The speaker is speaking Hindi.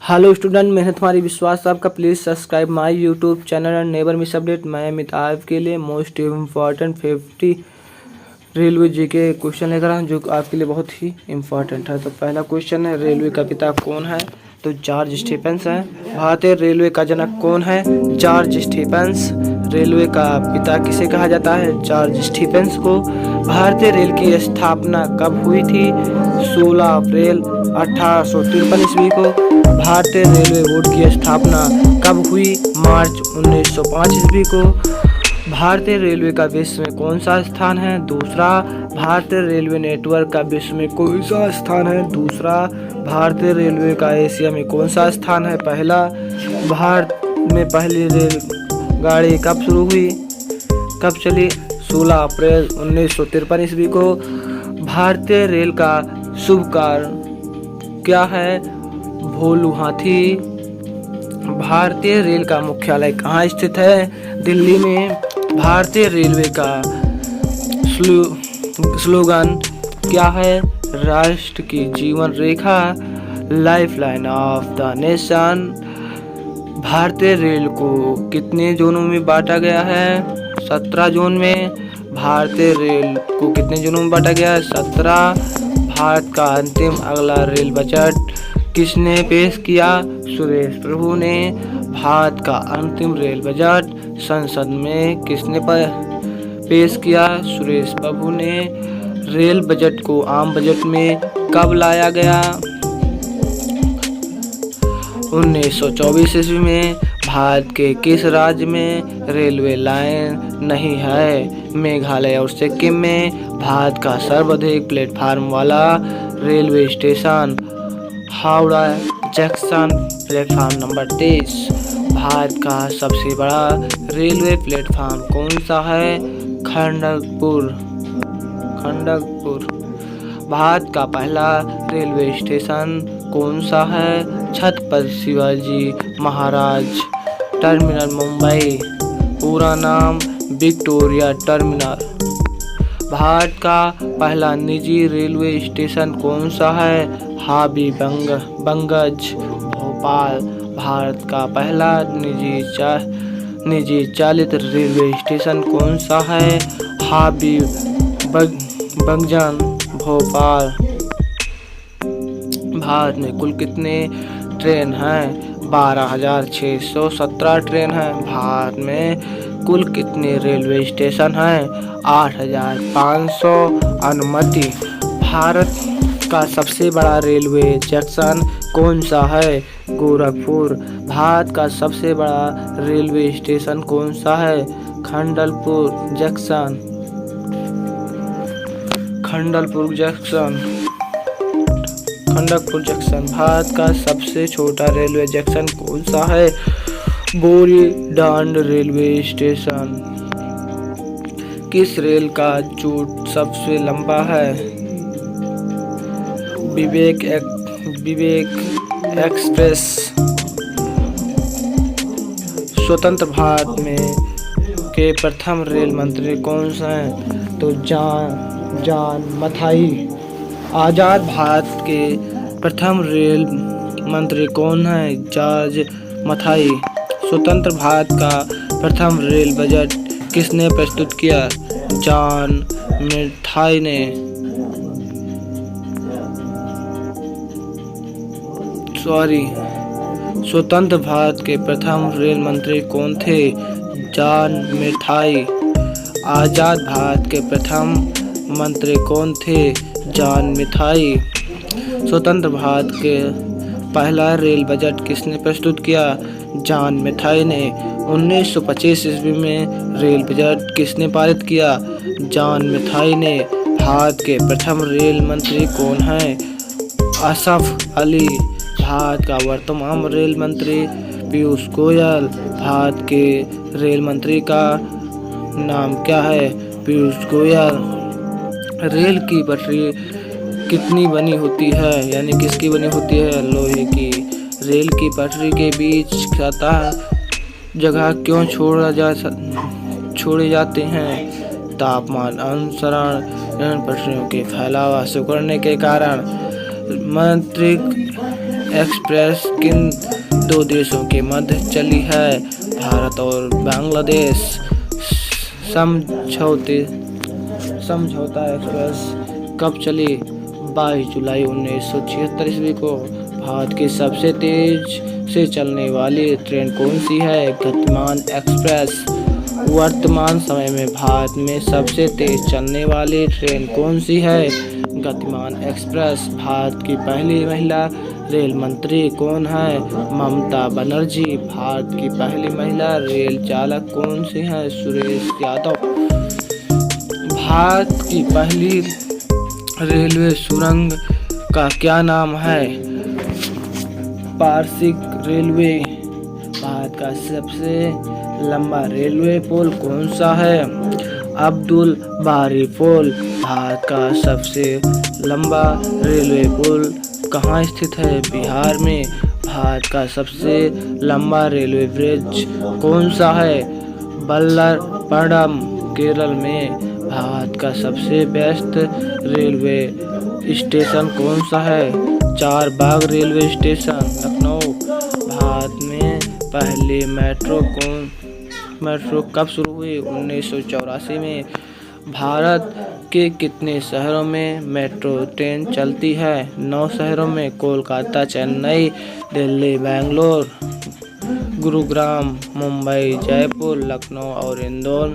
हेलो स्टूडेंट, मैं तुम्हारी विश्वास आपका। Please subscribe my YouTube channel and never miss update. मैं अमित आपके लिए most important 50 railway GK question लेकर आया हूं जो आपके लिए बहुत ही इम्पॉर्टेंट है। तो पहला क्वेश्चन है, रेलवे का पिता कौन है? तो जॉर्ज स्टीफेंस है। भारतीय रेलवे का जनक कौन है? George Stephen's. रेलवे का पिता किसे कहा जाता है? जॉर्ज स्टीफेंस को। भारतीय रेल की स्थापना कब हुई थी? 16 अप्रैल 1853 ईस्वी को। भारतीय रेलवे बोर्ड की स्थापना कब हुई? मार्च 1905 ईस्वी को। भारतीय रेलवे का विश्व में कौन सा स्थान है? दूसरा। भारतीय रेलवे नेटवर्क का विश्व में कौन सा स्थान है? दूसरा। भारतीय रेलवे का एशिया में कौन सा स्थान है? पहला। भारत में पहली रेलगाड़ी कब शुरू हुई, कब चली? 16 अप्रैल 1953 ईस्वी को। भारतीय रेल का शुभ कार्य क्या है? भोलू हाथी। भारतीय रेल का मुख्यालय कहाँ स्थित है? दिल्ली में। भारतीय रेलवे का स्लोगन क्या है? राष्ट्र की जीवन रेखा, लाइफलाइन ऑफ द नेशन। भारतीय रेल को कितने जोनों में बांटा गया है? 17 जोन में। भारतीय रेल को कितने जोनों में बांटा गया है? 17। भारत का अंतिम अगला रेल बजट किसने पेश किया? सुरेश प्रभु ने। भारत का अंतिम रेल बजट संसद में किसने पेश किया? सुरेश प्रभु ने। रेल बजट को आम बजट में कब लाया गया? 1924 ईस्वी में। भारत के किस राज्य में रेलवे लाइन नहीं है? मेघालय और सिक्किम में। भारत का सर्वाधिक प्लेटफार्म वाला railway station Howrah junction, platform number 23। Bharat का सबसे बड़ा रेलवे प्लेटफार्म कौन सा है? खड़गपुर। भारत का पहला रेलवे स्टेशन कौन सा है? छत्रपति शिवाजी महाराज टर्मिनल, मुंबई। पूरा नाम विक्टोरिया टर्मिनल। भारत का पहला निजी रेलवे स्टेशन कौन सा है? हबीबगंज, भोपाल। भारत का पहला निजी चालित रेलवे स्टेशन कौन सा है? हबीबगंज, भोपाल। भारत में कुल कितने ट्रेन हैं? 12,617 ट्रेन हैं। भारत में कुल कितने रेलवे स्टेशन हैं? 8,500 अनुमति। भारत का सबसे बड़ा रेलवे जंक्शन कौन सा है? गोरखपुर। भारत का सबसे बड़ा रेलवे स्टेशन कौन सा है? खड़गपुर जंक्शन। भारत का सबसे छोटा रेलवे जंक्शन कौन सा है? Boridand railway station. किस रेल का रूट सबसे लंबा है? विवेक एक्सप्रेस। स्वतंत्र भारत में के प्रथम रेल मंत्री कौन से हैं? तो जॉन मथाई। आजाद भारत के प्रथम रेल मंत्री कौन है? जॉर्ज मथाई। स्वतंत्र भारत का प्रथम रेल बजट किसने प्रस्तुत किया? जॉन मथाई ने। स्वतंत्र भारत के प्रथम रेल मंत्री कौन थे? जॉन मथाई। आजाद भारत के प्रथम मंत्री कौन थे? जॉन मथाई। स्वतंत्र भारत के पहला रेल बजट किसने प्रस्तुत किया? जॉन मथाई ने। 1925 ईस्वी में रेल बजट किसने पारित किया? जॉन मथाई ने। भारत के प्रथम रेल मंत्री कौन हैं? असफ अली। भारत का वर्तमान रेल मंत्री पीयूष गोयल। भारत के रेल मंत्री का नाम क्या है? पीयूष गोयल। रेल की पटरी कितनी बनी होती है, यानी किसकी बनी होती है? लोहे की। रेल की पटरी के बीच जगह क्यों छोड़े जाते हैं? तापमान अनुसरण, पटरियों के फैलाव से करने के कारण। एक्सप्रेस किन दो देशों के मध्य चली है? भारत और बांग्लादेश। समझौता एक्सप्रेस कब चली? 22 जुलाई 1976 ईस्वी को। भारत की सबसे तेज से चलने वाली ट्रेन कौन सी है? गतिमान एक्सप्रेस। वर्तमान समय में भारत में सबसे तेज चलने वाली ट्रेन कौन सी है? गतिमान एक्सप्रेस। भारत की पहली महिला रेल मंत्री कौन है? ममता बनर्जी। भारत की पहली महिला रेल चालक कौन सी है? सुरेश यादव। भारत की पहली रेलवे सुरंग का क्या नाम है? पारसिक रेलवे। भारत का सबसे लंबा रेलवे पुल कौन सा है? अब्दुल बारी पुल। भारत का सबसे लंबा रेलवे पुल कहाँ स्थित है? बिहार में। भारत का सबसे लंबा रेलवे ब्रिज कौन सा है? बल्लरपडम, केरल में। भारत का सबसे व्यस्त रेलवे स्टेशन कौन सा है? Charbagh railway station, Lucknow. भारत में पहली मेट्रो कब शुरू हुई? 1984 में। भारत के कितने शहरों में मेट्रो ट्रेन चलती है? 9 शहरों में। कोलकाता, चेन्नई, दिल्ली, बेंगलोर, गुरुग्राम, मुंबई, जयपुर, लखनऊ और इंदौर।